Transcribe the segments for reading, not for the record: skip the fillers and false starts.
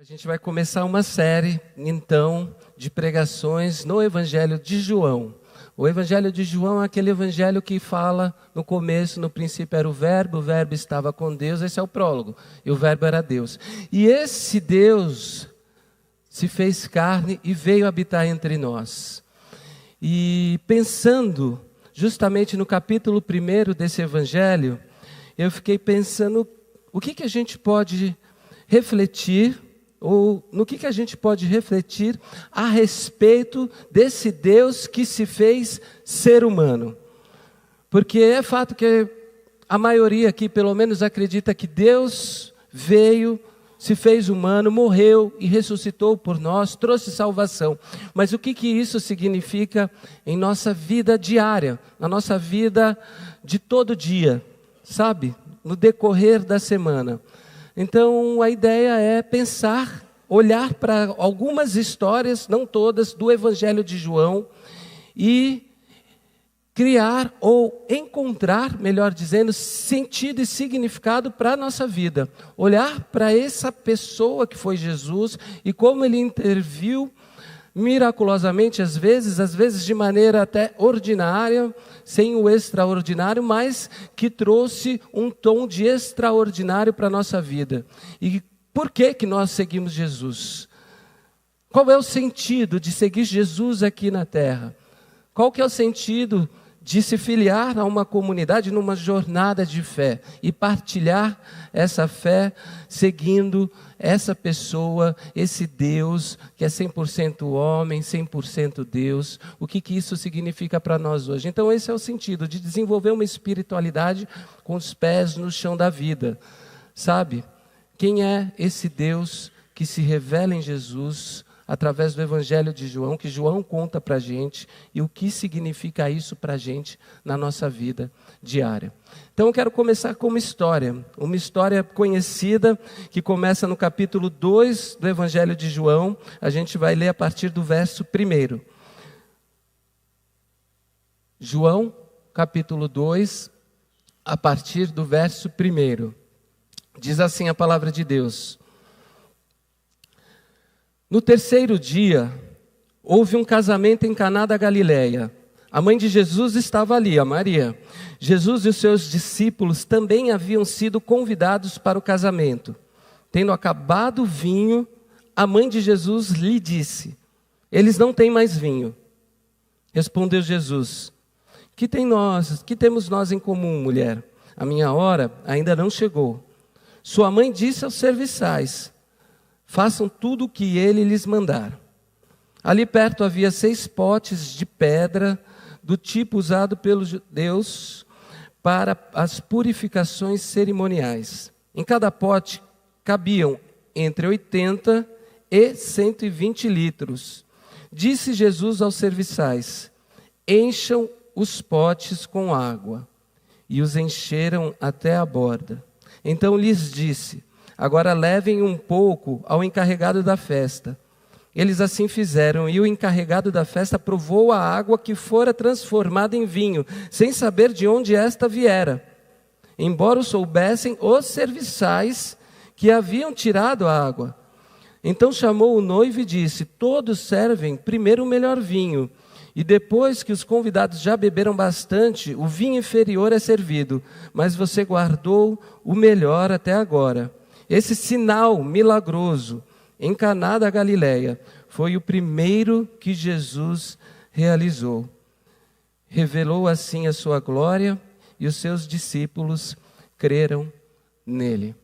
A gente vai começar uma série, então, de pregações no Evangelho de João. O Evangelho de João é aquele evangelho que fala no começo, no princípio era o verbo estava com Deus, esse é o prólogo, e o verbo era Deus. E esse Deus se fez carne e veio habitar entre nós. E pensando justamente no capítulo 1 desse evangelho, eu fiquei pensando o que a gente pode refletir, ou no que a gente pode refletir a respeito desse Deus que se fez ser humano. Porque é fato que a maioria aqui, pelo menos, acredita que Deus veio, se fez humano, morreu e ressuscitou por nós, trouxe salvação. Mas o que isso significa em nossa vida diária, na nossa vida de todo dia, sabe? No decorrer da semana. Então, a ideia é pensar, olhar para algumas histórias, não todas, do Evangelho de João e criar ou encontrar, melhor dizendo, sentido e significado para a nossa vida. Olhar para essa pessoa que foi Jesus e como ele interviu miraculosamente, às vezes de maneira até ordinária, sem o extraordinário, mas que trouxe um tom de extraordinário para a nossa vida. E por que nós seguimos Jesus? Qual é o sentido de seguir Jesus aqui na terra? Qual que é o sentido de se filiar a uma comunidade numa jornada de fé e partilhar essa fé seguindo essa pessoa, esse Deus que é 100% homem, 100% Deus? O que isso significa para nós hoje? Então esse é o sentido de desenvolver uma espiritualidade com os pés no chão da vida, sabe? Quem é esse Deus que se revela em Jesus através do Evangelho de João, que João conta para a gente, e o que significa isso para a gente na nossa vida diária. Então eu quero começar com uma história conhecida, que começa no capítulo 2 do Evangelho de João. A gente vai ler a partir do verso 1. João, capítulo 2, a partir do verso 1. Diz assim a palavra de Deus: No terceiro dia, houve um casamento em Caná da Galileia. A mãe de Jesus estava ali, a Maria. Jesus e os seus discípulos também haviam sido convidados para o casamento. Tendo acabado o vinho, a mãe de Jesus lhe disse: Eles não têm mais vinho. Respondeu Jesus: Que temos nós em comum, mulher? A minha hora ainda não chegou. Sua mãe disse aos serviçais: Façam tudo o que ele lhes mandar. Ali perto havia 6 potes de pedra, do tipo usado pelos judeus para as purificações cerimoniais. Em cada pote cabiam entre 80 e 120 litros. Disse Jesus aos serviçais: Encham os potes com água. E os encheram até a borda. Então lhes disse: Agora levem um pouco ao encarregado da festa. Eles assim fizeram, e o encarregado da festa provou a água que fora transformada em vinho, sem saber de onde esta viera. Embora o soubessem os serviçais que haviam tirado a água. Então chamou o noivo e disse: Todos servem primeiro o melhor vinho, e depois que os convidados já beberam bastante, o vinho inferior é servido, mas você guardou o melhor até agora. Esse sinal milagroso em Caná da Galileia foi o primeiro que Jesus realizou. Revelou assim a sua glória e os seus discípulos creram nele.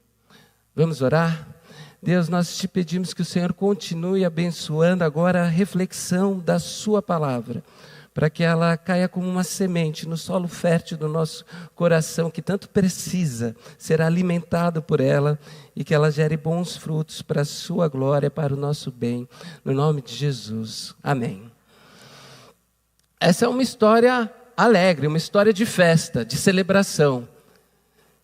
Vamos orar? Deus, nós te pedimos que o Senhor continue abençoando agora a reflexão da sua palavra, para que ela caia como uma semente no solo fértil do nosso coração, que tanto precisa ser alimentado por ela, e que ela gere bons frutos para a sua glória, para o nosso bem, no nome de Jesus. Amém. Essa é uma história alegre, uma história de festa, de celebração.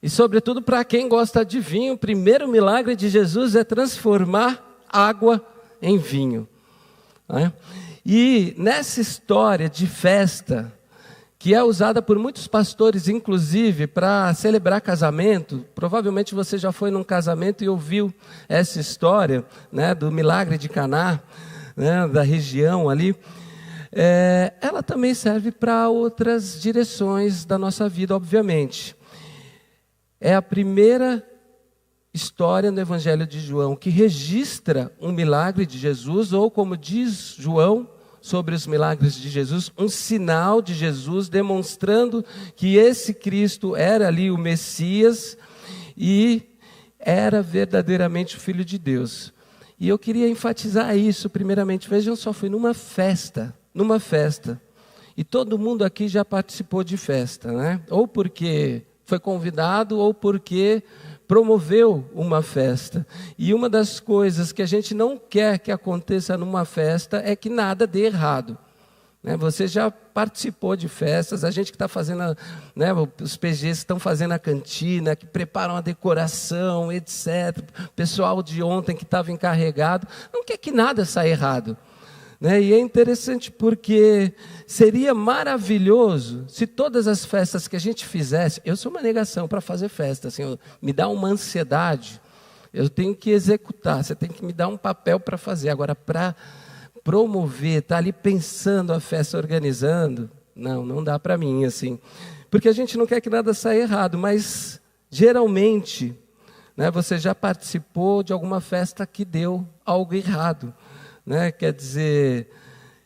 E sobretudo para quem gosta de vinho, o primeiro milagre de Jesus é transformar água em vinho, né? E nessa história de festa, que é usada por muitos pastores, inclusive, para celebrar casamento. Provavelmente você já foi num casamento e ouviu essa história, né, do milagre de Caná, né, da região ali. Ela também serve para outras direções da nossa vida, obviamente. É a primeira história no Evangelho de João que registra um milagre de Jesus, ou como diz João sobre os milagres de Jesus, um sinal de Jesus demonstrando que esse Cristo era ali o Messias e era verdadeiramente o Filho de Deus. E eu queria enfatizar isso primeiramente. Vejam só, foi numa festa, e todo mundo aqui já participou de festa, né? Ou porque foi convidado, ou porque promoveu uma festa. E uma das coisas que a gente não quer que aconteça numa festa é que nada dê errado. Né? Você já participou de festas, a gente que está fazendo, né, os PGs estão fazendo a cantina, que preparam a decoração, etc. O pessoal de ontem que estava encarregado, não quer que nada saia errado. Né? E é interessante porque seria maravilhoso se todas as festas que a gente fizesse, eu sou uma negação para fazer festa, assim, me dá uma ansiedade, eu tenho que executar, você tem que me dar um papel para fazer, agora para promover, estar ali pensando a festa, organizando, não dá para mim, assim, porque a gente não quer que nada saia errado, mas geralmente, né, você já participou de alguma festa que deu algo errado. Né? Quer dizer,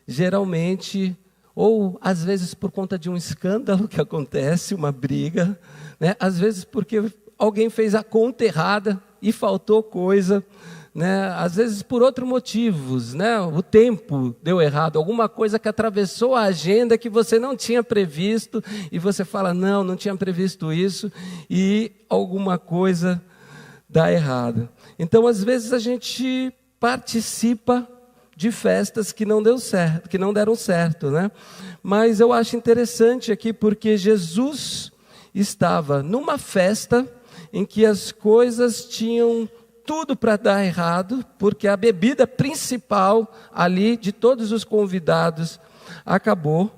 geralmente, ou às vezes por conta de um escândalo que acontece, uma briga, né? Às vezes porque alguém fez a conta errada e faltou coisa, né? Às vezes por outros motivos, né? O tempo deu errado, alguma coisa que atravessou a agenda que você não tinha previsto, e você fala, não tinha previsto isso, e alguma coisa dá errado. Então, às vezes a gente participa de festas que não deu certo, que não deram certo, né? Mas eu acho interessante aqui porque Jesus estava numa festa em que as coisas tinham tudo para dar errado, porque a bebida principal ali de todos os convidados acabou,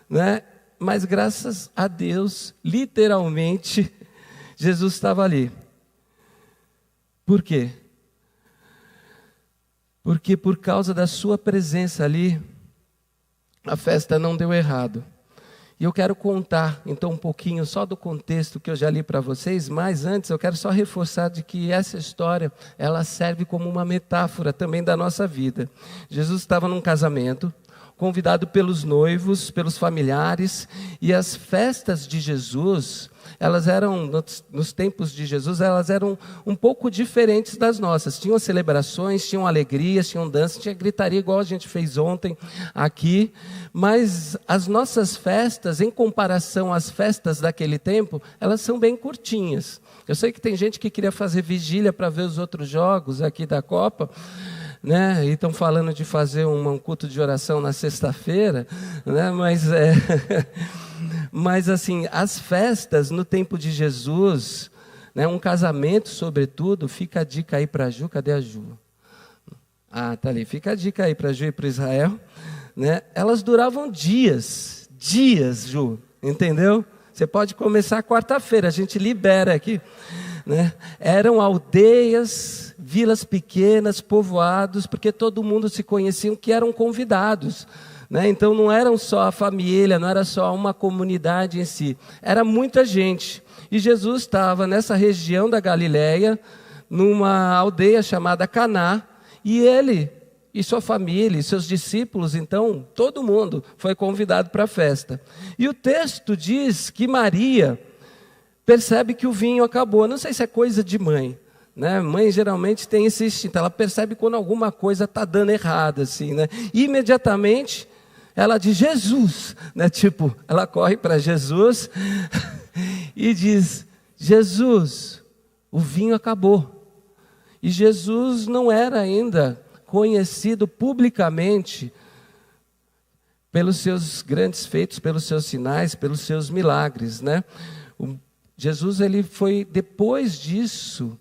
né? Mas graças a Deus, literalmente, Jesus estava ali. Por quê? Porque por causa da sua presença ali, a festa não deu errado. E eu quero contar, então, um pouquinho só do contexto que eu já li para vocês, mas antes eu quero só reforçar de que essa história, ela serve como uma metáfora também da nossa vida. Jesus estava num casamento, convidado pelos noivos, pelos familiares, e as festas de Jesus, elas eram, nos tempos de Jesus, elas eram um pouco diferentes das nossas. Tinham celebrações, tinham alegrias, tinham dança, tinha gritaria igual a gente fez ontem aqui, mas as nossas festas, em comparação às festas daquele tempo, elas são bem curtinhas. Eu sei que tem gente que queria fazer vigília para ver os outros jogos aqui da Copa, né? E estão falando de fazer um culto de oração na sexta-feira, né? Mas assim, as festas no tempo de Jesus, né? Um casamento sobretudo, fica a dica aí para a Ju, cadê a Ju? Ah, tá ali, fica a dica aí para a Ju e para Israel, né? Elas duravam dias, Ju, entendeu? Você pode começar quarta-feira, a gente libera aqui, né? Eram aldeias, vilas pequenas, povoados, porque todo mundo se conhecia que eram convidados, né? Então não eram só a família, não era só uma comunidade em si, era muita gente. E Jesus estava nessa região da Galileia, numa aldeia chamada Caná, e ele e sua família, e seus discípulos, então, todo mundo foi convidado para a festa. E o texto diz que Maria percebe que o vinho acabou. Não sei se é coisa de mãe, né? Mãe geralmente tem esse instinto, ela percebe quando alguma coisa está dando errado, assim, né? E imediatamente ela diz, Jesus, né? Tipo, ela corre para Jesus e diz, Jesus, o vinho acabou. E Jesus não era ainda conhecido publicamente pelos seus grandes feitos, pelos seus sinais, pelos seus milagres, né? Jesus, ele foi, depois disso,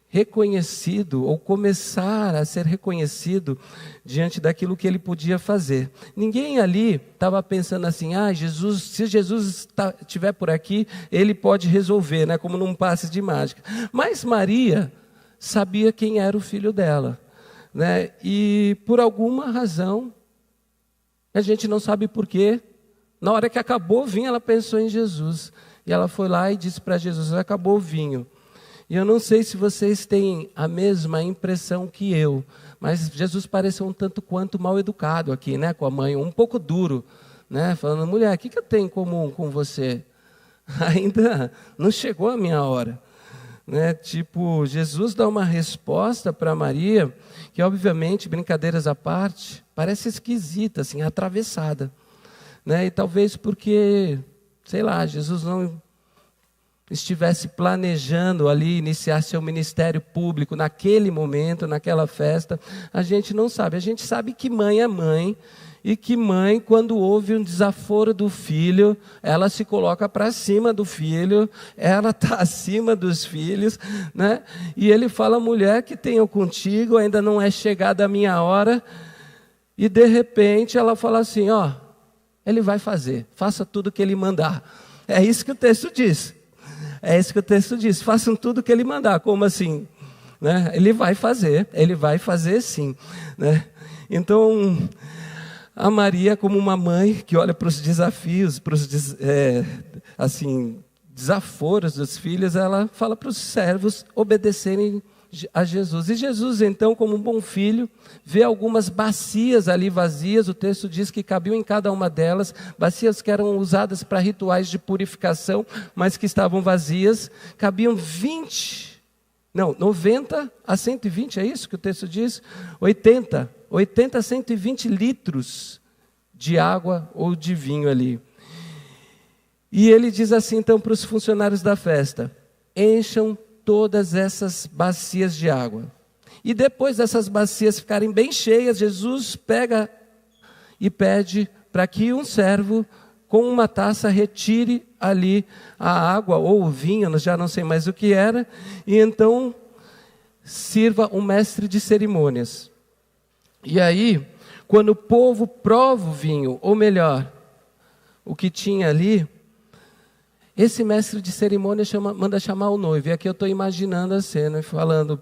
reconhecido, ou começar a ser reconhecido diante daquilo que ele podia fazer. Ninguém ali estava pensando assim, Jesus, se Jesus estiver por aqui, ele pode resolver, né? Como num passe de mágica. Mas Maria sabia quem era o filho dela, né? E por alguma razão, a gente não sabe porquê, na hora que acabou o vinho, ela pensou em Jesus. E ela foi lá e disse para Jesus, acabou o vinho. E eu não sei se vocês têm a mesma impressão que eu, mas Jesus pareceu um tanto quanto mal educado aqui, né, com a mãe, um pouco duro, né, falando, mulher, o que eu tenho em comum com você? Ainda não chegou a minha hora. Né? Tipo, Jesus dá uma resposta para Maria, que obviamente, brincadeiras à parte, parece esquisita, assim, atravessada. Né? E talvez porque, sei lá, Jesus não estivesse planejando ali iniciar seu ministério público naquele momento, naquela festa, a gente não sabe. A gente sabe que mãe é mãe, e que mãe, quando houve um desaforo do filho, ela se coloca para cima do filho, ela está acima dos filhos, né? E ele fala, mulher, que tenho contigo, ainda não é chegada a minha hora, e de repente ela fala assim, ele vai fazer, faça tudo o que ele mandar. É isso que o texto diz. É isso que o texto diz, façam tudo o que ele mandar. Como assim? Né? Ele vai fazer sim. Né? Então, a Maria, como uma mãe que olha para os desafios, para os desaforos dos filhos, ela fala para os servos obedecerem a Jesus. E Jesus, então, como um bom filho, vê algumas bacias ali vazias, o texto diz que cabiam em cada uma delas, bacias que eram usadas para rituais de purificação, mas que estavam vazias, cabiam 90 a 120, é isso que o texto diz? 80 a 120 litros de água ou de vinho ali. E ele diz assim, então, para os funcionários da festa, encham todas essas bacias de água. E depois dessas bacias ficarem bem cheias, Jesus pega e pede para que um servo com uma taça retire ali a água ou o vinho, já não sei mais o que era, e então sirva um mestre de cerimônias. E aí, quando o povo prova o vinho, ou melhor, o que tinha ali, esse mestre de cerimônia manda chamar o noivo. E aqui eu estou imaginando a cena, falando,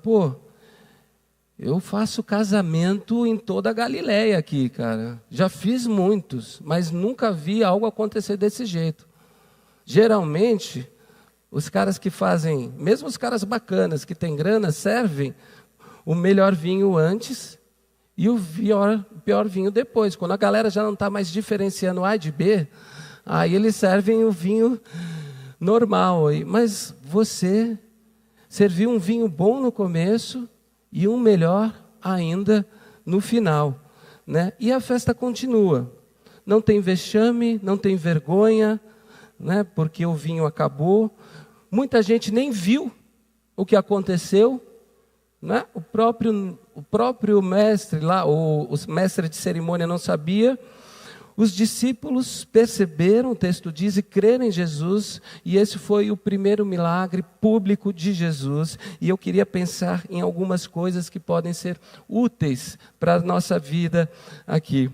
eu faço casamento em toda a Galileia aqui, cara. Já fiz muitos, mas nunca vi algo acontecer desse jeito. Geralmente, os caras que fazem, mesmo os caras bacanas, que têm grana, servem o melhor vinho antes e o pior vinho depois. Quando a galera já não está mais diferenciando A de B, aí eles servem o vinho normal. Mas você serviu um vinho bom no começo e um melhor ainda no final, né? E a festa continua. Não tem vexame, não tem vergonha, né? Porque o vinho acabou. Muita gente nem viu o que aconteceu, né? O próprio mestre lá, o mestre de cerimônia não sabia. Os discípulos perceberam, o texto diz, e creram em Jesus, e esse foi o primeiro milagre público de Jesus. E eu queria pensar em algumas coisas que podem ser úteis para a nossa vida aqui,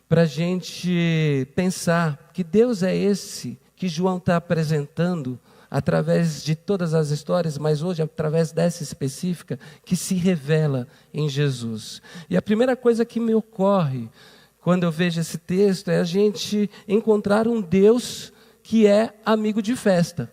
para a gente pensar que Deus é esse que João está apresentando, através de todas as histórias, mas hoje através dessa específica, que se revela em Jesus. E a primeira coisa que me ocorre quando eu vejo esse texto, é a gente encontrar um Deus que é amigo de festa.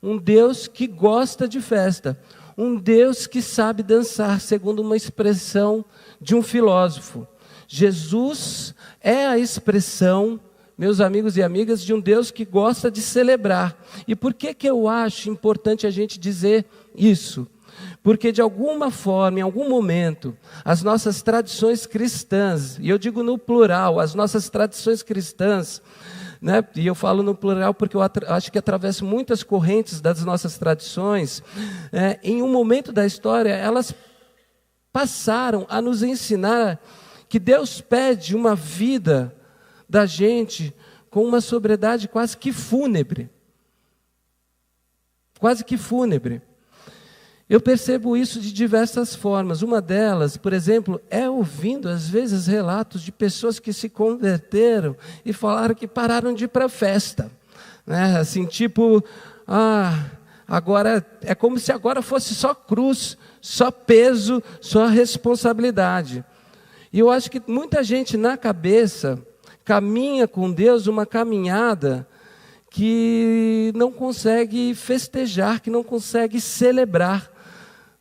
Um Deus que gosta de festa. Um Deus que sabe dançar, segundo uma expressão de um filósofo. Jesus é a expressão, meus amigos e amigas, de um Deus que gosta de celebrar. E por que eu acho importante a gente dizer isso? Porque de alguma forma, em algum momento, as nossas tradições cristãs, e eu digo no plural, as nossas tradições cristãs, né? E eu falo no plural porque eu acho que atravesso muitas correntes das nossas tradições, em um momento da história, elas passaram a nos ensinar que Deus pede uma vida da gente com uma sobriedade quase que fúnebre. Quase que fúnebre. Eu percebo isso de diversas formas. Uma delas, por exemplo, é ouvindo às vezes relatos de pessoas que se converteram e falaram que pararam de ir para a festa, né? Assim, tipo, agora é como se agora fosse só cruz, só peso, só responsabilidade. E eu acho que muita gente na cabeça caminha com Deus uma caminhada que não consegue festejar, que não consegue celebrar,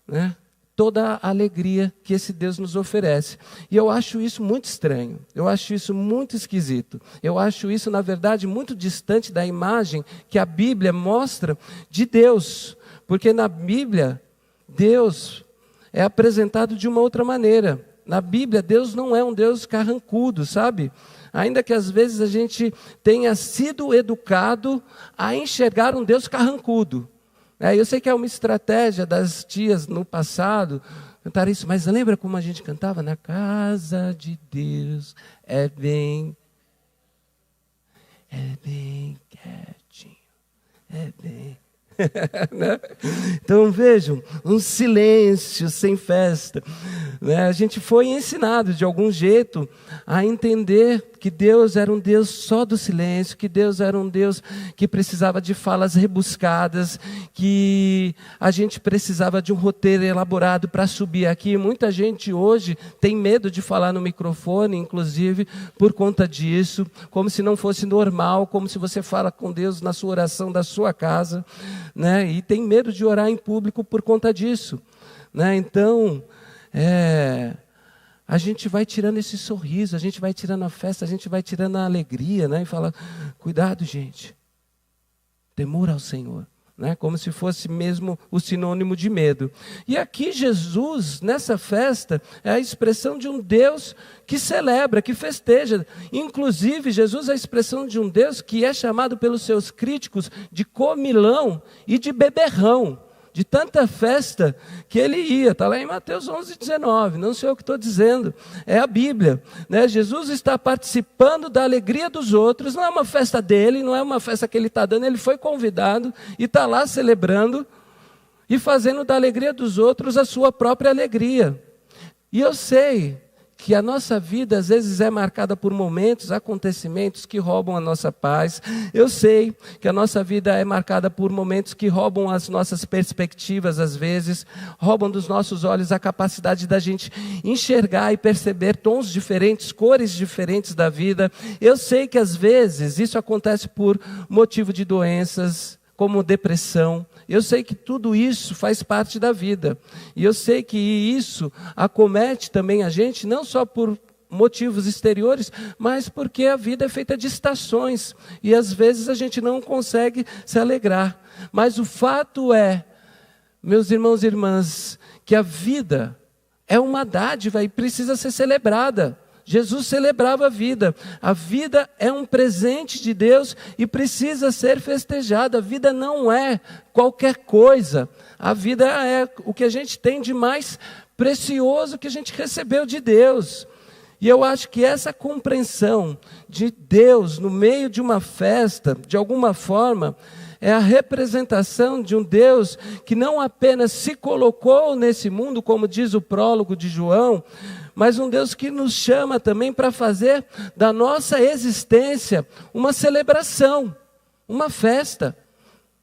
né, toda a alegria que esse Deus nos oferece. E eu acho isso muito estranho, eu acho isso muito esquisito, eu acho isso, na verdade, muito distante da imagem que a Bíblia mostra de Deus, porque na Bíblia, Deus é apresentado de uma outra maneira. Na Bíblia, Deus não é um Deus carrancudo, sabe? Ainda que às vezes a gente tenha sido educado a enxergar um Deus carrancudo. Eu sei que é uma estratégia das tias no passado cantar isso, mas lembra como a gente cantava? Na casa de Deus é bem quietinho, é bem... né? Então vejam, um silêncio sem festa, né? A gente foi ensinado de algum jeito a entender que Deus era um Deus só do silêncio, que Deus era um Deus que precisava de falas rebuscadas, que a gente precisava de um roteiro elaborado para subir aqui. Muita gente hoje tem medo de falar no microfone, inclusive por conta disso, como se não fosse normal, como se você fala com Deus na sua oração da sua casa, né? E tem medo de orar em público por conta disso, né? Então, a gente vai tirando esse sorriso, a gente vai tirando a festa, a gente vai tirando a alegria, né? E fala, cuidado, gente, temor ao Senhor, né? Como se fosse mesmo o sinônimo de medo. E aqui Jesus, nessa festa, é a expressão de um Deus que celebra, que festeja. Inclusive, Jesus é a expressão de um Deus que é chamado pelos seus críticos de comilão e de beberrão, de tanta festa que ele ia. Está lá em Mateus 11:19, não sei o que estou dizendo, é a Bíblia, né? Jesus está participando da alegria dos outros, não é uma festa dele, não é uma festa que ele está dando, ele foi convidado e está lá celebrando e fazendo da alegria dos outros a sua própria alegria. E eu sei que a nossa vida às vezes é marcada por momentos, acontecimentos que roubam a nossa paz. Eu sei que a nossa vida é marcada por momentos que roubam as nossas perspectivas, às vezes, roubam dos nossos olhos a capacidade da gente enxergar e perceber tons diferentes, cores diferentes da vida. Eu sei que às vezes isso acontece por motivo de doenças, como depressão. Eu sei que tudo isso faz parte da vida. E eu sei que isso acomete também a gente, não só por motivos exteriores, mas porque a vida é feita de estações. E às vezes a gente não consegue se alegrar. Mas o fato é, meus irmãos e irmãs, que a vida é uma dádiva e precisa ser celebrada. Jesus celebrava a vida. A vida é um presente de Deus e precisa ser festejada. A vida não é qualquer coisa. A vida é o que a gente tem de mais precioso que a gente recebeu de Deus. E eu acho que essa compreensão de Deus no meio de uma festa, de alguma forma, é a representação de um Deus que não apenas se colocou nesse mundo, como diz o prólogo de João, mas um Deus que nos chama também para fazer da nossa existência uma celebração, uma festa.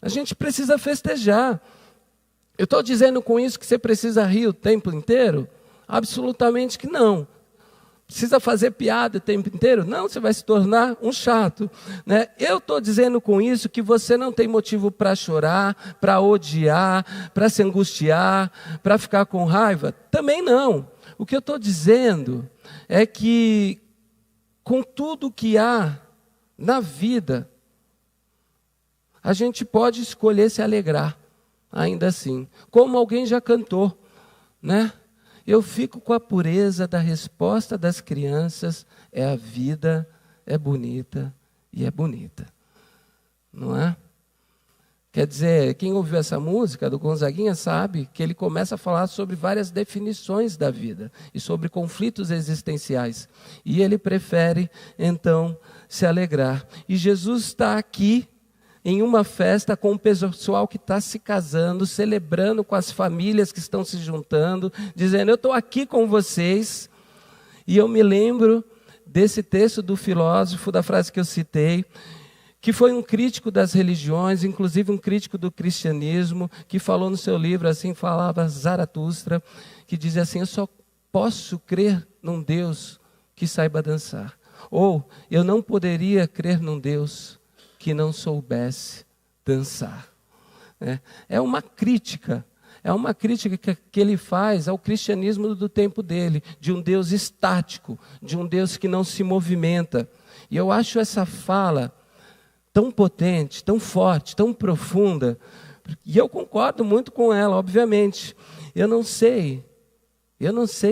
A gente precisa festejar. Eu estou dizendo com isso que você precisa rir o tempo inteiro? Absolutamente que não. Precisa fazer piada o tempo inteiro? Não, você vai se tornar um chato, né? Eu estou dizendo com isso que você não tem motivo para chorar, para odiar, para se angustiar, para ficar com raiva? Também não. O que eu estou dizendo é que com tudo que há na vida, a gente pode escolher se alegrar, ainda assim. Como alguém já cantou, né? Eu fico com a pureza da resposta das crianças, a vida, é bonita e é bonita. Não é? Quer dizer, quem ouviu essa música do Gonzaguinha sabe que ele começa a falar sobre várias definições da vida e sobre conflitos existenciais. E ele prefere, então, se alegrar. E Jesus está aqui, em uma festa com o pessoal que está se casando, celebrando com as famílias que estão se juntando, dizendo, eu estou aqui com vocês. E eu me lembro desse texto do filósofo, da frase que eu citei, que foi um crítico das religiões, inclusive um crítico do cristianismo, que falou no seu livro, assim, falava Zaratustra, que dizia assim, eu só posso crer num Deus que saiba dançar. Ou, eu não poderia crer num Deus que não soubesse dançar. É uma crítica que ele faz ao cristianismo do tempo dele, de um Deus estático, de um Deus que não se movimenta. E eu acho essa fala tão potente, tão forte, tão profunda, e eu concordo muito com ela, obviamente. Eu não sei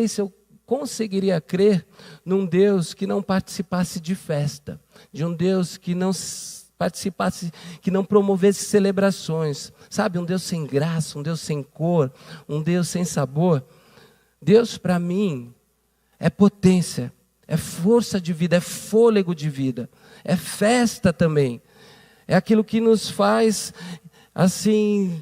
se eu conseguiria crer num Deus que não participasse de festa, de um Deus que não participasse, que não promovesse celebrações, sabe, um Deus sem graça, um Deus sem cor, um Deus sem sabor. Deus para mim é potência, é força de vida, é fôlego de vida, é festa também. É aquilo que nos faz, assim,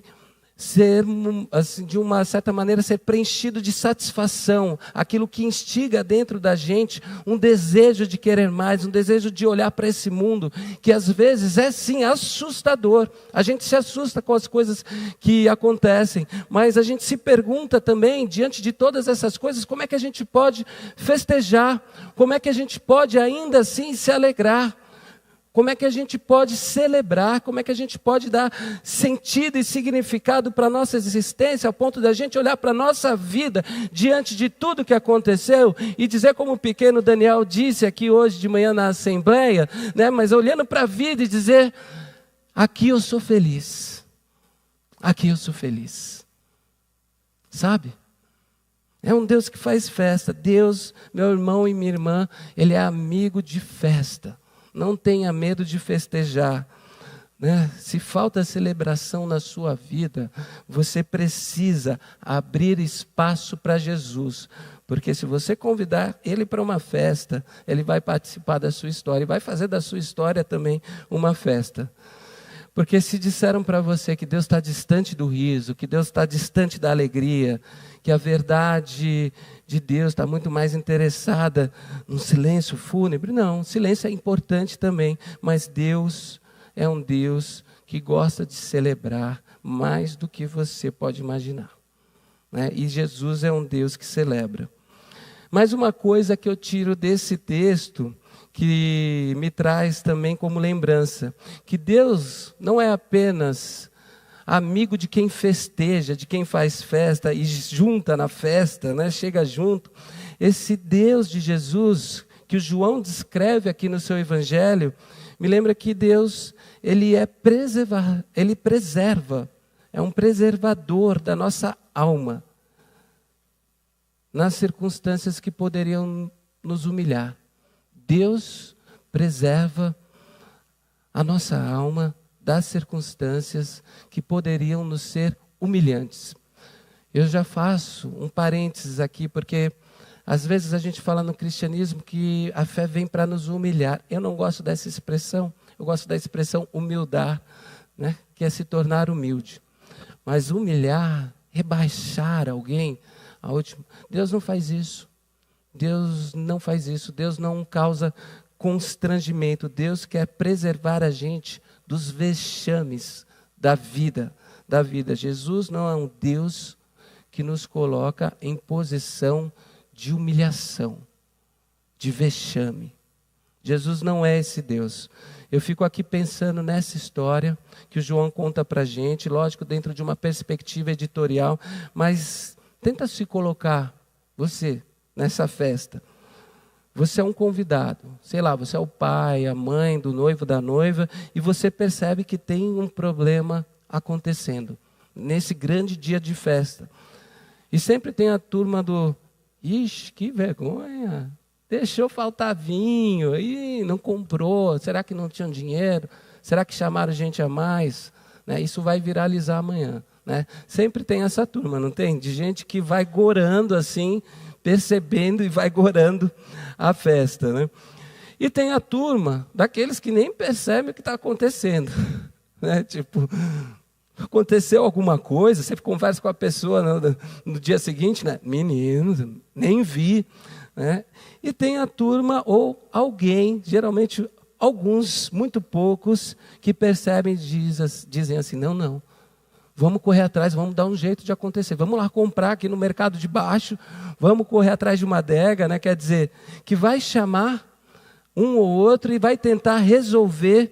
ser, assim, de uma certa maneira, ser preenchido de satisfação. Aquilo que instiga dentro da gente um desejo de querer mais, um desejo de olhar para esse mundo, que às vezes é sim assustador. A gente se assusta com as coisas que acontecem, mas a gente se pergunta também, diante de todas essas coisas, como é que a gente pode festejar? Como é que a gente pode ainda assim se alegrar? Como é que a gente pode celebrar? Como é que a gente pode dar sentido e significado para a nossa existência, ao ponto da gente olhar para a nossa vida diante de tudo que aconteceu e dizer, como o pequeno Daniel disse aqui hoje de manhã na Assembleia, né? Mas olhando para a vida e dizer, aqui eu sou feliz, aqui eu sou feliz, sabe? É um Deus que faz festa. Deus, meu irmão e minha irmã, Ele é amigo de festa. Não tenha medo de festejar, né? Se falta celebração na sua vida, você precisa abrir espaço para Jesus. Porque se você convidar Ele para uma festa, Ele vai participar da sua história e vai fazer da sua história também uma festa. Porque se disseram para você que Deus está distante do riso, que Deus está distante da alegria, que a verdade de Deus está muito mais interessada no silêncio fúnebre, não, silêncio é importante também, mas Deus é um Deus que gosta de celebrar mais do que você pode imaginar, né? E Jesus é um Deus que celebra. Mas uma coisa que eu tiro desse texto, que me traz também como lembrança, que Deus não é apenas amigo de quem festeja, de quem faz festa e junta na festa, né? Chega junto. Esse Deus de Jesus, que o João descreve aqui no seu evangelho, me lembra que Deus, Ele preserva, é um preservador da nossa alma, nas circunstâncias que poderiam nos humilhar. Deus preserva a nossa alma das circunstâncias que poderiam nos ser humilhantes. Eu já faço um parênteses aqui, porque às vezes a gente fala no cristianismo que a fé vem para nos humilhar. Eu não gosto dessa expressão, eu gosto da expressão humildar, né? Que é se tornar humilde. Mas humilhar, rebaixar alguém, Deus não faz isso. Deus não faz isso, Deus não causa constrangimento, Deus quer preservar a gente dos vexames da vida. Jesus não é um Deus que nos coloca em posição de humilhação, de vexame. Jesus não é esse Deus. Eu fico aqui pensando nessa história que o João conta para a gente, lógico, dentro de uma perspectiva editorial, mas tenta se colocar, você, nessa festa. Você é um convidado, sei lá, você é o pai, a mãe do noivo, da noiva, e você percebe que tem um problema acontecendo nesse grande dia de festa. E sempre tem a turma do, ixi, que vergonha, deixou faltar vinho, e não comprou, será que não tinham dinheiro? Será que chamaram gente a mais? Né? Isso vai viralizar amanhã. Né? Sempre tem essa turma, não tem? De gente que vai gorando assim, percebendo e vai gorando a festa, né? E tem a turma daqueles que nem percebem o que está acontecendo, né? Tipo, aconteceu alguma coisa, você conversa com a pessoa no dia seguinte, né? Menino, nem vi, né? E tem a turma ou alguém, geralmente alguns, muito poucos, que percebem e dizem assim, não, vamos correr atrás, vamos dar um jeito de acontecer, vamos lá comprar aqui no mercado de baixo, vamos correr atrás de uma adega, né? Quer dizer, que vai chamar um ou outro e vai tentar resolver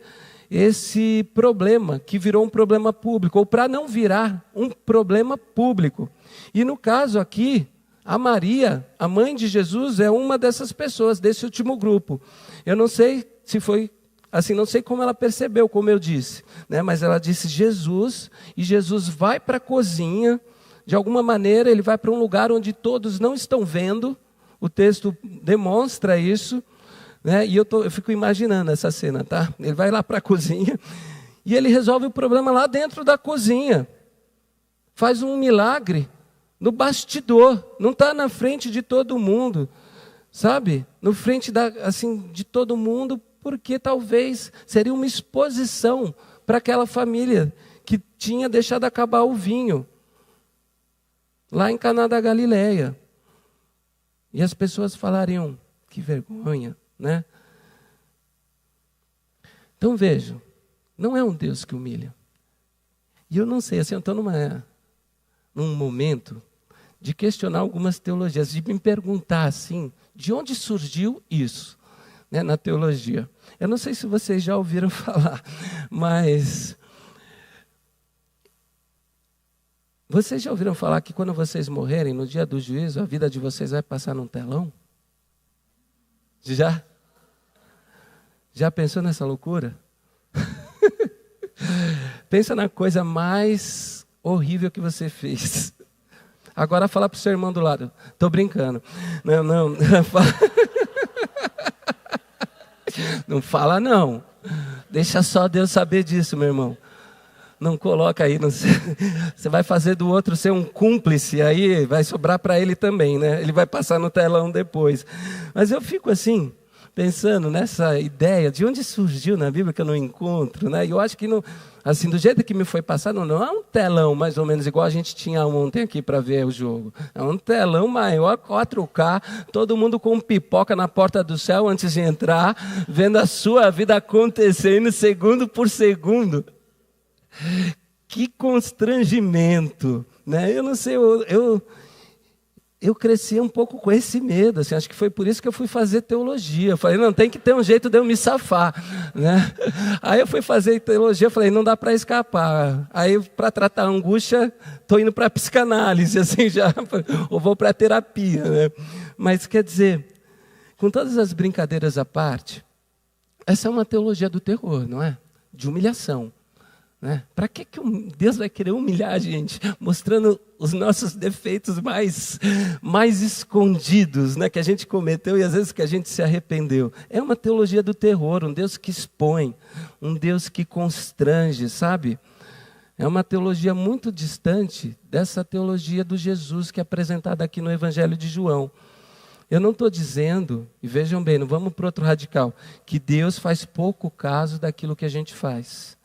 esse problema, que virou um problema público, ou para não virar um problema público. E no caso aqui, a Maria, a mãe de Jesus, é uma dessas pessoas, desse último grupo. Eu não sei se foi assim, não sei como ela percebeu, como eu disse, né? Mas ela disse Jesus, e Jesus vai para a cozinha, de alguma maneira ele vai para um lugar onde todos não estão vendo, o texto demonstra isso, né? E eu fico imaginando essa cena, tá? Ele vai lá para a cozinha e ele resolve o problema lá dentro da cozinha. Faz um milagre no bastidor, não está na frente de todo mundo, sabe? No frente de todo mundo, porque talvez seria uma exposição para aquela família que tinha deixado acabar o vinho lá em Caná da Galileia. E as pessoas falariam, que vergonha, né? Então vejam, não é um Deus que humilha. E eu não sei, assim, eu estou num momento de questionar algumas teologias, de me perguntar assim, de onde surgiu isso, né, na teologia. Eu não sei se vocês já ouviram falar, mas vocês já ouviram falar que quando vocês morrerem, no dia do juízo, a vida de vocês vai passar num telão? Já? Já pensou nessa loucura? Pensa na coisa mais horrível que você fez. Agora fala para o seu irmão do lado. Estou brincando. Não. Não fala não. Deixa só Deus saber disso, meu irmão. Não coloca aí. Você vai fazer do outro ser um cúmplice, aí vai sobrar para ele também, né? Ele vai passar no telão depois. Mas eu fico assim, pensando nessa ideia, de onde surgiu na Bíblia que eu não encontro, né? E eu acho que, não, assim, do jeito que me foi passado, não é um telão mais ou menos igual a gente tinha ontem aqui para ver o jogo. É um telão maior, 4K, todo mundo com pipoca na porta do céu antes de entrar, vendo a sua vida acontecendo segundo por segundo. Que constrangimento, né? Eu não sei, eu cresci um pouco com esse medo, assim, acho que foi por isso que eu fui fazer teologia. Eu falei, não, tem que ter um jeito de eu me safar, né? Aí eu fui fazer teologia, falei, não dá para escapar. Aí, para tratar a angústia, estou indo para a psicanálise, assim, já, ou vou para a terapia, né? Mas, quer dizer, com todas as brincadeiras à parte, essa é uma teologia do terror, não é? De humilhação. Né? Para que Deus vai querer humilhar a gente? Mostrando os nossos defeitos mais escondidos, né? Que a gente cometeu e às vezes que a gente se arrependeu. É uma teologia do terror, um Deus que expõe, um Deus que constrange, sabe? É uma teologia muito distante dessa teologia do Jesus que é apresentada aqui no Evangelho de João. Eu não estou dizendo, e vejam bem, não vamos para outro radical, que Deus faz pouco caso daquilo que a gente faz.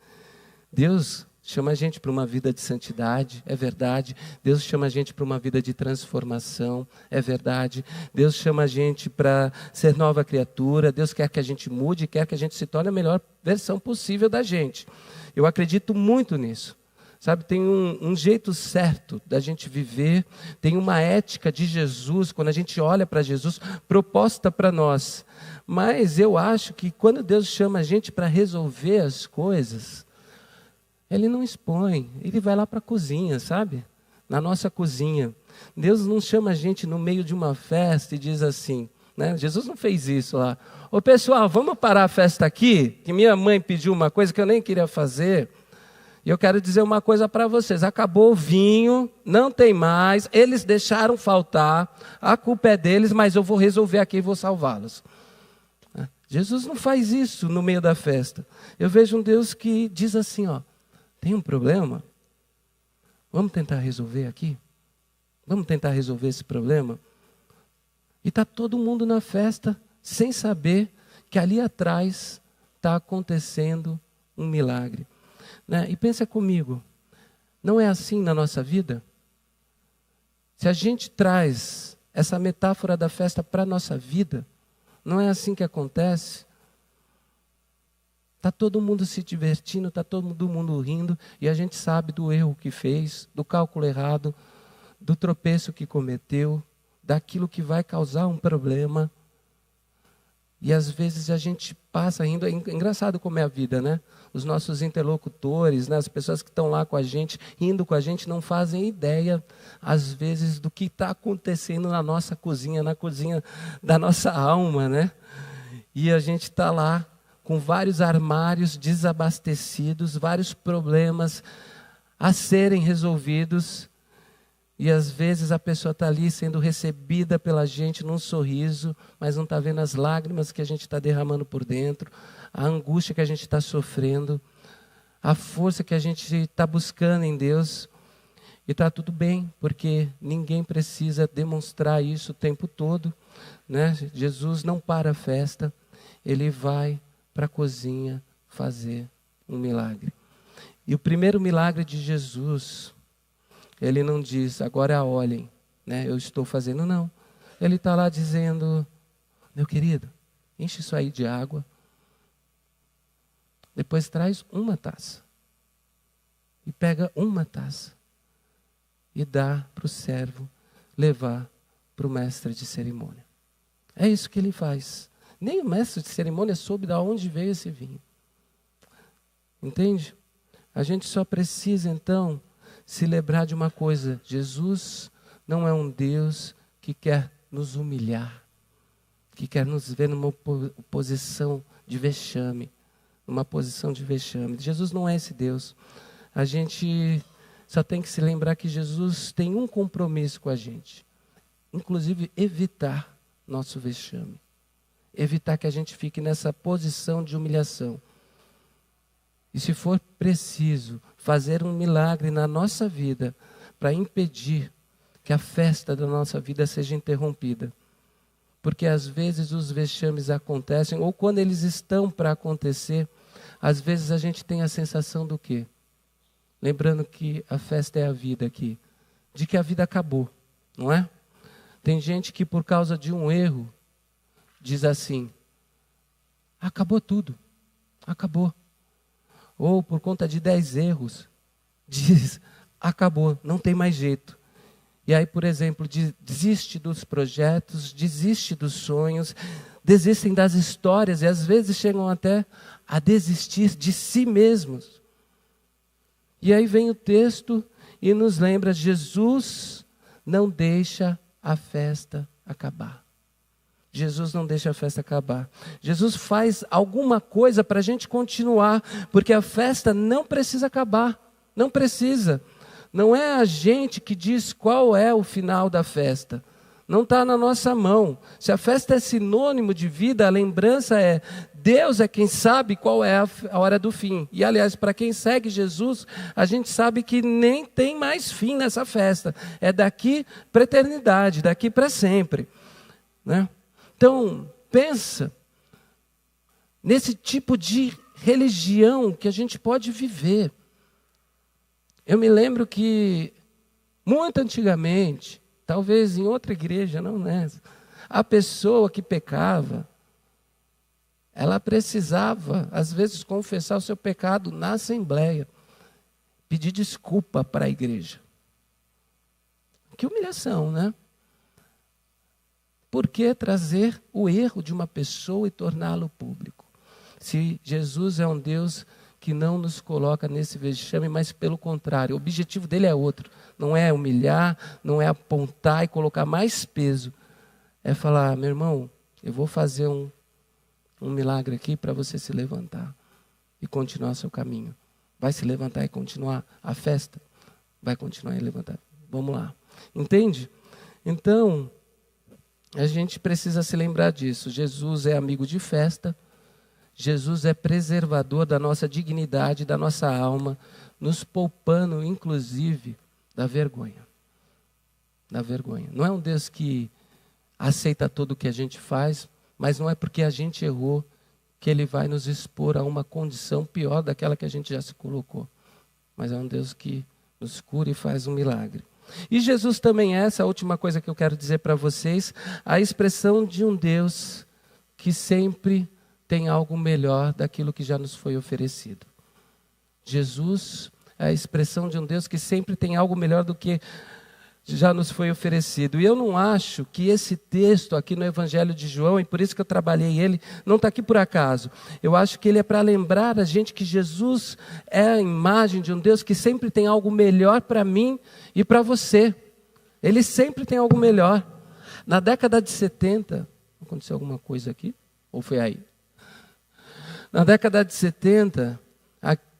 Deus chama a gente para uma vida de santidade, é verdade. Deus chama a gente para uma vida de transformação, é verdade. Deus chama a gente para ser nova criatura. Deus quer que a gente mude, quer que a gente se torne a melhor versão possível da gente. Eu acredito muito nisso. Sabe, tem um jeito certo da gente viver, tem uma ética de Jesus, quando a gente olha para Jesus, proposta para nós. Mas eu acho que quando Deus chama a gente para resolver as coisas, Ele não expõe, Ele vai lá para a cozinha, sabe? Na nossa cozinha. Deus não chama a gente no meio de uma festa e diz assim, né? Jesus não fez isso lá. Ô pessoal, vamos parar a festa aqui, que minha mãe pediu uma coisa que eu nem queria fazer. E eu quero dizer uma coisa para vocês, acabou o vinho, não tem mais, eles deixaram faltar, a culpa é deles, mas eu vou resolver aqui e vou salvá-los. Jesus não faz isso no meio da festa. Eu vejo um Deus que diz assim, ó, tem um problema? Vamos tentar resolver aqui? Vamos tentar resolver esse problema? E está todo mundo na festa sem saber que ali atrás está acontecendo um milagre. Né? E pensa comigo, não é assim na nossa vida? Se a gente traz essa metáfora da festa para a nossa vida, não é assim que acontece? Está todo mundo se divertindo, está todo mundo rindo, e a gente sabe do erro que fez, do cálculo errado, do tropeço que cometeu, daquilo que vai causar um problema. E às vezes a gente passa rindo. É engraçado como é a vida, né? Os nossos interlocutores, né? As pessoas que estão lá com a gente, rindo com a gente, não fazem ideia, às vezes, do que está acontecendo na nossa cozinha, na cozinha da nossa alma, né? E a gente está lá com vários armários desabastecidos, vários problemas a serem resolvidos. E às vezes a pessoa está ali sendo recebida pela gente num sorriso, mas não está vendo as lágrimas que a gente está derramando por dentro, a angústia que a gente está sofrendo, a força que a gente está buscando em Deus. E está tudo bem, porque ninguém precisa demonstrar isso o tempo todo, né? Jesus não para a festa, ele vai para a cozinha fazer um milagre. E o primeiro milagre de Jesus, ele não diz, agora olhem, né, eu estou fazendo, não. Ele está lá dizendo, meu querido, enche isso aí de água, depois traz uma taça, e pega uma taça, e dá para o servo levar para o mestre de cerimônia. É isso que ele faz. Nem o mestre de cerimônia soube de onde veio esse vinho. Entende? A gente só precisa, então, se lembrar de uma coisa: Jesus não é um Deus que quer nos humilhar, que quer nos ver numa posição de vexame, Jesus não é esse Deus. A gente só tem que se lembrar que Jesus tem um compromisso com a gente, inclusive evitar nosso vexame, evitar que a gente fique nessa posição de humilhação. E se for preciso fazer um milagre na nossa vida para impedir que a festa da nossa vida seja interrompida. Porque às vezes os vexames acontecem, ou quando eles estão para acontecer, às vezes a gente tem a sensação do quê? Lembrando que a festa é a vida aqui, de que a vida acabou, não é? Tem gente que por causa de um erro diz assim, acabou tudo, acabou. Ou por conta de 10 erros, diz, acabou, não tem mais jeito. E aí, por exemplo, desiste dos projetos, desiste dos sonhos, desistem das histórias e às vezes chegam até a desistir de si mesmos. E aí vem o texto e nos lembra, Jesus não deixa a festa acabar. Jesus não deixa a festa acabar. Jesus faz alguma coisa para a gente continuar, porque a festa não precisa acabar, não precisa. Não é a gente que diz qual é o final da festa. Não está na nossa mão. Se a festa é sinônimo de vida, a lembrança é, Deus é quem sabe qual é a hora do fim. E aliás, para quem segue Jesus, a gente sabe que nem tem mais fim nessa festa. É daqui para a eternidade, daqui para sempre, né? Então, pensa nesse tipo de religião que a gente pode viver. Eu me lembro que, muito antigamente, talvez em outra igreja, não nessa, a pessoa que pecava, ela precisava, às vezes, confessar o seu pecado na assembleia, pedir desculpa para a igreja. Que humilhação, né? Por que trazer o erro de uma pessoa e torná-lo público? Se Jesus é um Deus que não nos coloca nesse vexame, mas pelo contrário, o objetivo dele é outro. Não é humilhar, não é apontar e colocar mais peso. É falar, meu irmão, eu vou fazer um milagre aqui para você se levantar e continuar seu caminho. Vai se levantar e continuar a festa? Vai continuar e levantar. Vamos lá. Entende? Então, a gente precisa se lembrar disso. Jesus é amigo de festa. Jesus é preservador da nossa dignidade, da nossa alma, nos poupando, inclusive, da vergonha. Da vergonha. Não é um Deus que aceita tudo o que a gente faz, mas não é porque a gente errou que Ele vai nos expor a uma condição pior daquela que a gente já se colocou. mas é um Deus que nos cura e faz um milagre. E Jesus também é, essa última coisa que eu quero dizer para vocês, a expressão de um Deus que sempre tem algo melhor daquilo que já nos foi oferecido. Jesus é a expressão de um Deus que sempre tem algo melhor do que já nos foi oferecido. E eu não acho que esse texto aqui no Evangelho de João, e por isso que eu trabalhei ele, não está aqui por acaso. Eu acho que ele é para lembrar a gente que Jesus é a imagem de um Deus que sempre tem algo melhor para mim e para você. Ele sempre tem algo melhor. Na década de 70, aconteceu alguma coisa aqui? Ou foi aí? Na década de 70,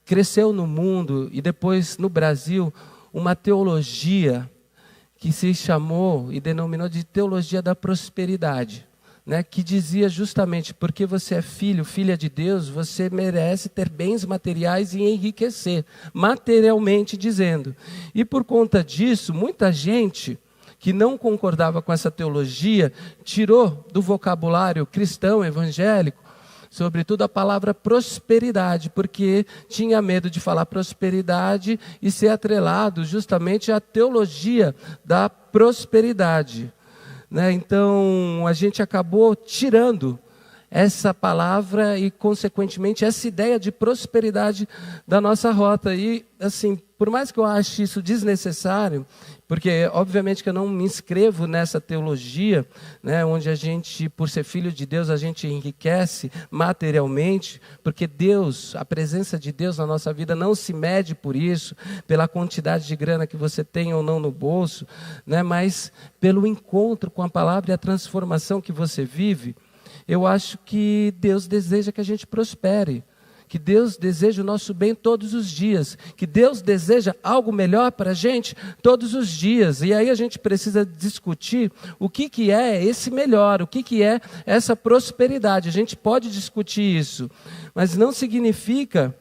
cresceu no mundo e depois no Brasil uma teologia que se chamou e denominou de teologia da prosperidade, né? Que dizia justamente, porque você é filho, filha de Deus, você merece ter bens materiais e enriquecer, materialmente dizendo. E por conta disso, muita gente que não concordava com essa teologia tirou do vocabulário cristão, evangélico, sobretudo a palavra prosperidade, porque tinha medo de falar prosperidade e ser atrelado justamente à teologia da prosperidade, né? Então, a gente acabou tirando essa palavra e, consequentemente, essa ideia de prosperidade da nossa rota. E, assim, por mais que eu ache isso desnecessário, porque, obviamente, que eu não me inscrevo nessa teologia, né, onde a gente, por ser filho de Deus, a gente enriquece materialmente, porque Deus, a presença de Deus na nossa vida não se mede por isso, pela quantidade de grana que você tem ou não no bolso, né, mas pelo encontro com a palavra e a transformação que você vive. Eu acho que Deus deseja que a gente prospere, que Deus deseja o nosso bem todos os dias, que Deus deseja algo melhor para a gente todos os dias. E aí a gente precisa discutir o que é esse melhor, o que é essa prosperidade. A gente pode discutir isso, mas não significa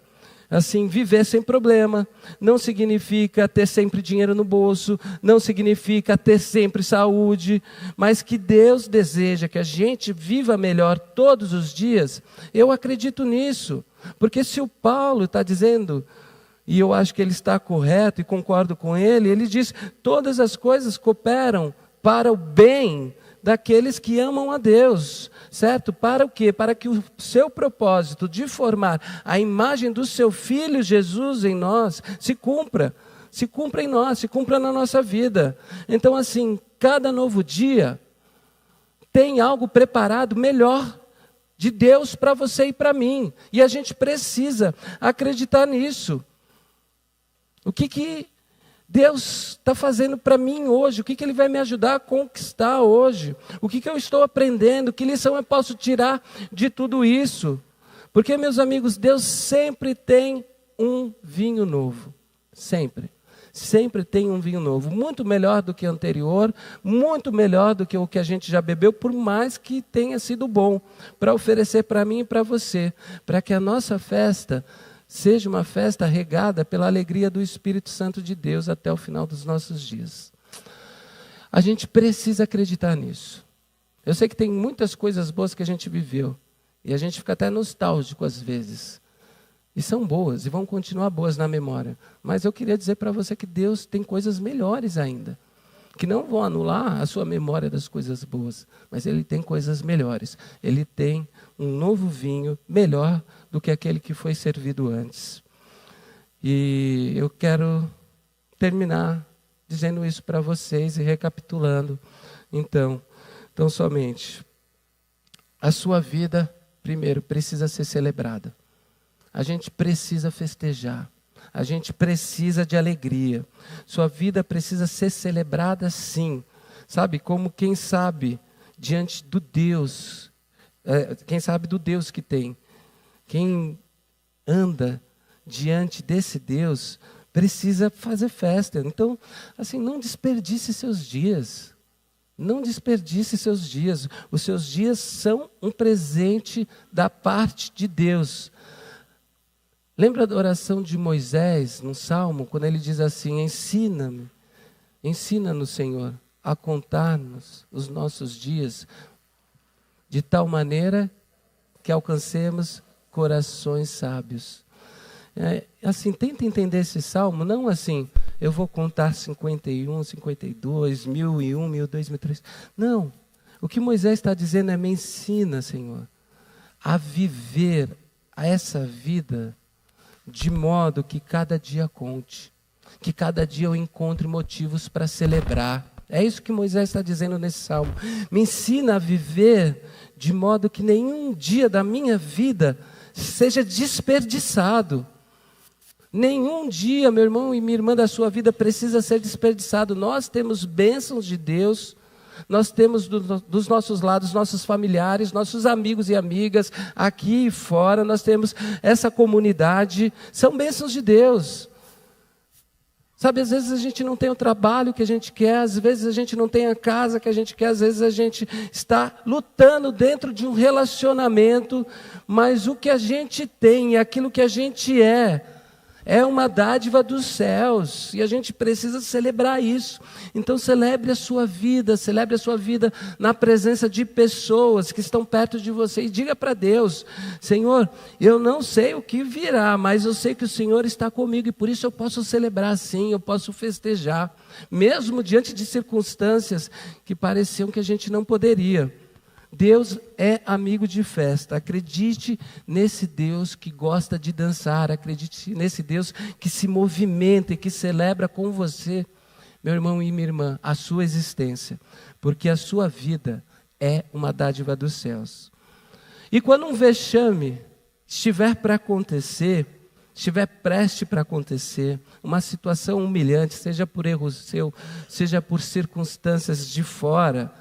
assim, viver sem problema, não significa ter sempre dinheiro no bolso, não significa ter sempre saúde, mas que Deus deseja que a gente viva melhor todos os dias. Eu acredito nisso, porque se o Paulo está dizendo, e eu acho que ele está correto e concordo com ele, ele diz, todas as coisas cooperam para o bem daqueles que amam a Deus, certo? Para o quê? Para que o seu propósito de formar a imagem do seu Filho Jesus em nós se cumpra em nós, se cumpra na nossa vida. Então, assim, cada novo dia tem algo preparado melhor de Deus para você e para mim, e a gente precisa acreditar nisso. O que Deus está fazendo para mim hoje? O que Ele vai me ajudar a conquistar hoje? O que eu estou aprendendo? Que lição eu posso tirar de tudo isso? Porque, meus amigos, Deus sempre tem um vinho novo. Sempre. Sempre tem um vinho novo. Muito melhor do que o anterior, muito melhor do que o que a gente já bebeu, por mais que tenha sido bom, para oferecer para mim e para você. Para que a nossa festa seja uma festa regada pela alegria do Espírito Santo de Deus até o final dos nossos dias. A gente precisa acreditar nisso. Eu sei que tem muitas coisas boas que a gente viveu, e a gente fica até nostálgico às vezes. E são boas, e vão continuar boas na memória. Mas eu queria dizer para você que Deus tem coisas melhores ainda, que não vão anular a sua memória das coisas boas, mas Ele tem coisas melhores. Ele tem um novo vinho melhor do que aquele que foi servido antes. E eu quero terminar dizendo isso para vocês e recapitulando. Então somente, a sua vida, primeiro, precisa ser celebrada. A gente precisa festejar. A gente precisa de alegria. Sua vida precisa ser celebrada sim. Sabe, como quem sabe diante do Deus, quem sabe do Deus que tem. Quem anda diante desse Deus precisa fazer festa. Então, assim, não desperdice seus dias. Não desperdice seus dias. Os seus dias são um presente da parte de Deus. Lembra da oração de Moisés, no Salmo, quando ele diz assim, ensina-nos, Senhor, a contar-nos os nossos dias, de tal maneira que alcancemos corações sábios. Assim, tenta entender esse salmo, não assim, eu vou contar 51, 52, 1001, 1002, 1003. Não, o que Moisés está dizendo é: me ensina, Senhor, a viver essa vida de modo que cada dia conte, que cada dia eu encontre motivos para celebrar. É isso que Moisés está dizendo nesse salmo. Me ensina a viver de modo que nenhum dia da minha vida seja desperdiçado. Nenhum dia, meu irmão e minha irmã, da sua vida precisa ser desperdiçado. Nós temos bênçãos de Deus, nós temos dos nossos lados, nossos familiares, nossos amigos e amigas, aqui e fora, nós temos essa comunidade, são bênçãos de Deus. Sabe, às vezes a gente não tem o trabalho que a gente quer, às vezes a gente não tem a casa que a gente quer, às vezes a gente está lutando dentro de um relacionamento, mas o que a gente tem, aquilo que a gente é uma dádiva dos céus, e a gente precisa celebrar isso. Então celebre a sua vida na presença de pessoas que estão perto de você, e diga para Deus: Senhor, eu não sei o que virá, mas eu sei que o Senhor está comigo, e por isso eu posso celebrar sim, eu posso festejar, mesmo diante de circunstâncias que pareciam que a gente não poderia. Deus é amigo de festa. Acredite nesse Deus que gosta de dançar. Acredite nesse Deus que se movimenta e que celebra com você, meu irmão e minha irmã, a sua existência. Porque a sua vida é uma dádiva dos céus. E quando um vexame estiver para acontecer, estiver prestes para acontecer, uma situação humilhante, seja por erro seu, seja por circunstâncias de fora,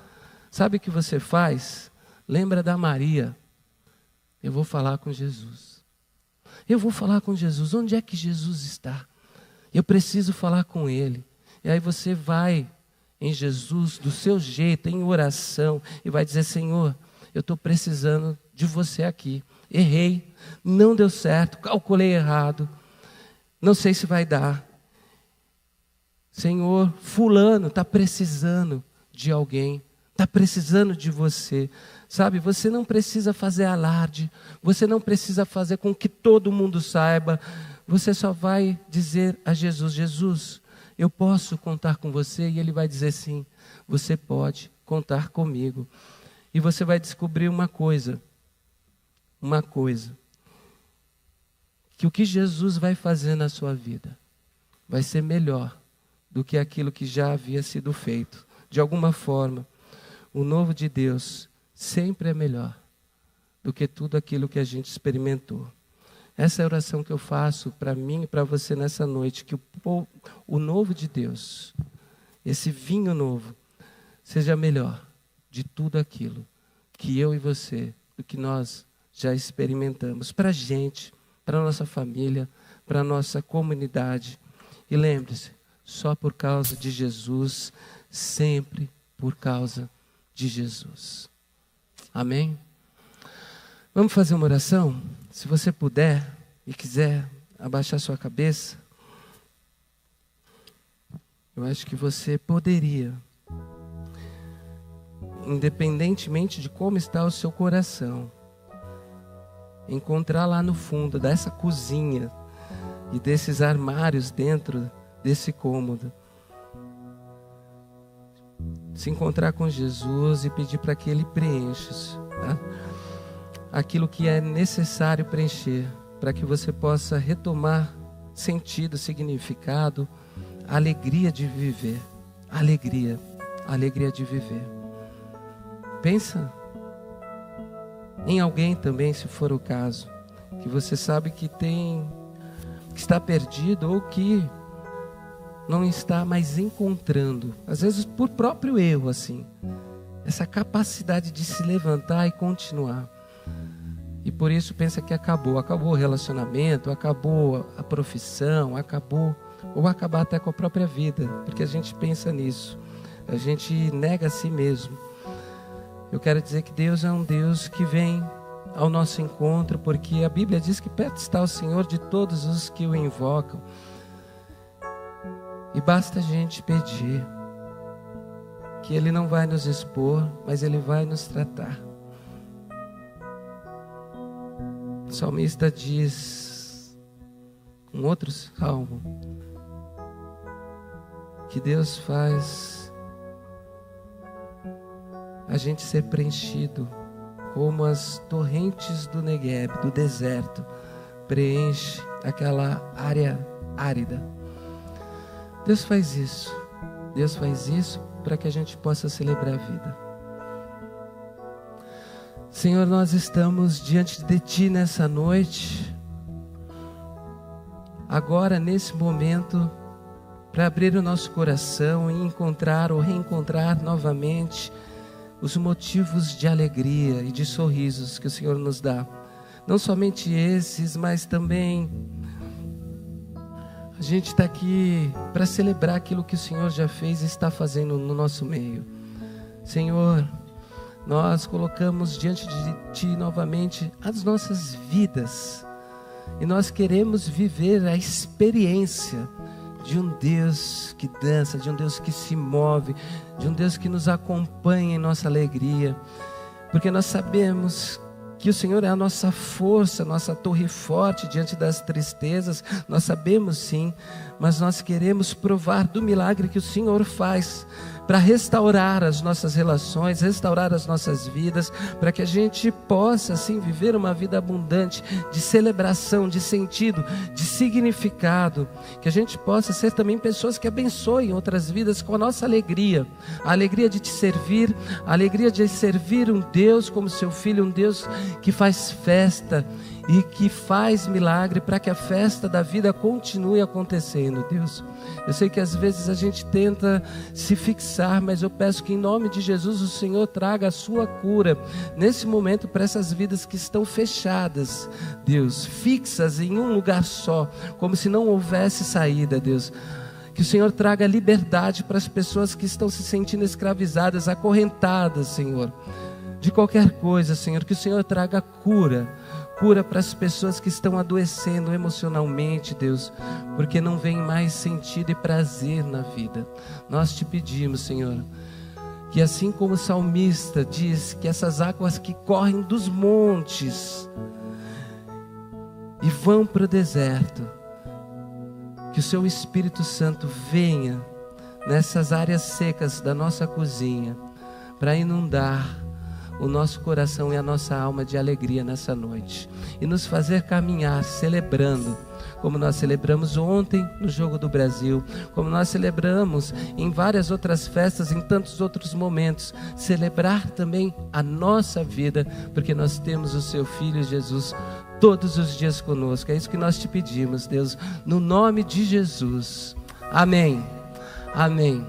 sabe o que você faz? Lembra da Maria. Eu vou falar com Jesus. Eu vou falar com Jesus. Onde é que Jesus está? Eu preciso falar com Ele. E aí você vai em Jesus, do seu jeito, em oração, e vai dizer: Senhor, eu estou precisando de você aqui. Errei, não deu certo, calculei errado, não sei se vai dar. Senhor, fulano está precisando de alguém. Está precisando de você, sabe? Você não precisa fazer alarde, você não precisa fazer com que todo mundo saiba, você só vai dizer a Jesus: Jesus, eu posso contar com você? E Ele vai dizer: sim, você pode contar comigo. E você vai descobrir uma coisa, que o que Jesus vai fazer na sua vida vai ser melhor do que aquilo que já havia sido feito. De alguma forma, o novo de Deus sempre é melhor do que tudo aquilo que a gente experimentou. Essa é a oração que eu faço para mim e para você nessa noite, que o novo de Deus, esse vinho novo, seja melhor de tudo aquilo que eu e você, do que nós já experimentamos, para a gente, para a nossa família, para a nossa comunidade. E lembre-se, só por causa de Jesus, sempre por causa de Jesus. Amém? Vamos fazer uma oração? Se você puder e quiser abaixar sua cabeça, eu acho que você poderia, independentemente de como está o seu coração, encontrar lá no fundo dessa cozinha e desses armários dentro desse cômodo, se encontrar com Jesus e pedir para que Ele preencha, tá? Aquilo que é necessário preencher, para que você possa retomar sentido, significado, alegria de viver, alegria de viver. Pensa em alguém também, se for o caso, que você sabe que está perdido ou que não está mais encontrando, às vezes por próprio erro, assim, essa capacidade de se levantar e continuar. E por isso pensa que acabou o relacionamento, acabou a profissão, ou acabar até com a própria vida, porque a gente pensa nisso, a gente nega a si mesmo. Eu quero dizer que Deus é um Deus que vem ao nosso encontro, porque a Bíblia diz que perto está o Senhor de todos os que o invocam. E basta a gente pedir, que Ele não vai nos expor, mas Ele vai nos tratar. O salmista diz: um outro salmo, que Deus faz a gente ser preenchido, como as torrentes do Negueb, do deserto, preenche aquela área árida. Deus faz isso. Deus faz isso para que a gente possa celebrar a vida. Senhor, nós estamos diante de Ti nessa noite, agora nesse momento, para abrir o nosso coração e encontrar ou reencontrar novamente os motivos de alegria e de sorrisos que o Senhor nos dá. Não somente esses, mas também a gente está aqui para celebrar aquilo que o Senhor já fez e está fazendo no nosso meio. Senhor, nós colocamos diante de Ti novamente as nossas vidas e nós queremos viver a experiência de um Deus que dança, de um Deus que se move, de um Deus que nos acompanha em nossa alegria, porque nós sabemos que o Senhor é a nossa força, nossa torre forte diante das tristezas. Nós sabemos sim, mas nós queremos provar do milagre que o Senhor faz para restaurar as nossas relações, restaurar as nossas vidas, para que a gente possa assim viver uma vida abundante de celebração, de sentido, de significado, que a gente possa ser também pessoas que abençoem outras vidas com a nossa alegria, a alegria de Te servir, a alegria de servir um Deus como Seu Filho, um Deus que faz festa e que faz milagre para que a festa da vida continue acontecendo, Deus. Eu sei que às vezes a gente tenta se fixar, mas eu peço que em nome de Jesus o Senhor traga a Sua cura nesse momento para essas vidas que estão fechadas, Deus, fixas em um lugar só, como se não houvesse saída, Deus. Que o Senhor traga liberdade para as pessoas que estão se sentindo escravizadas, acorrentadas, Senhor, de qualquer coisa, Senhor. Que o Senhor traga cura para as pessoas que estão adoecendo emocionalmente, Deus, porque não vem mais sentido e prazer na vida. Nós Te pedimos, Senhor, que assim como o salmista diz que essas águas que correm dos montes e vão para o deserto, que o Seu Espírito Santo venha nessas áreas secas da nossa cozinha para inundar o nosso coração e a nossa alma de alegria nessa noite e nos fazer caminhar celebrando, como nós celebramos ontem no Jogo do Brasil, como nós celebramos em várias outras festas, em tantos outros momentos, celebrar também a nossa vida, porque nós temos o Seu Filho Jesus todos os dias conosco. É isso que nós Te pedimos, Deus, no nome de Jesus. Amém. Amém.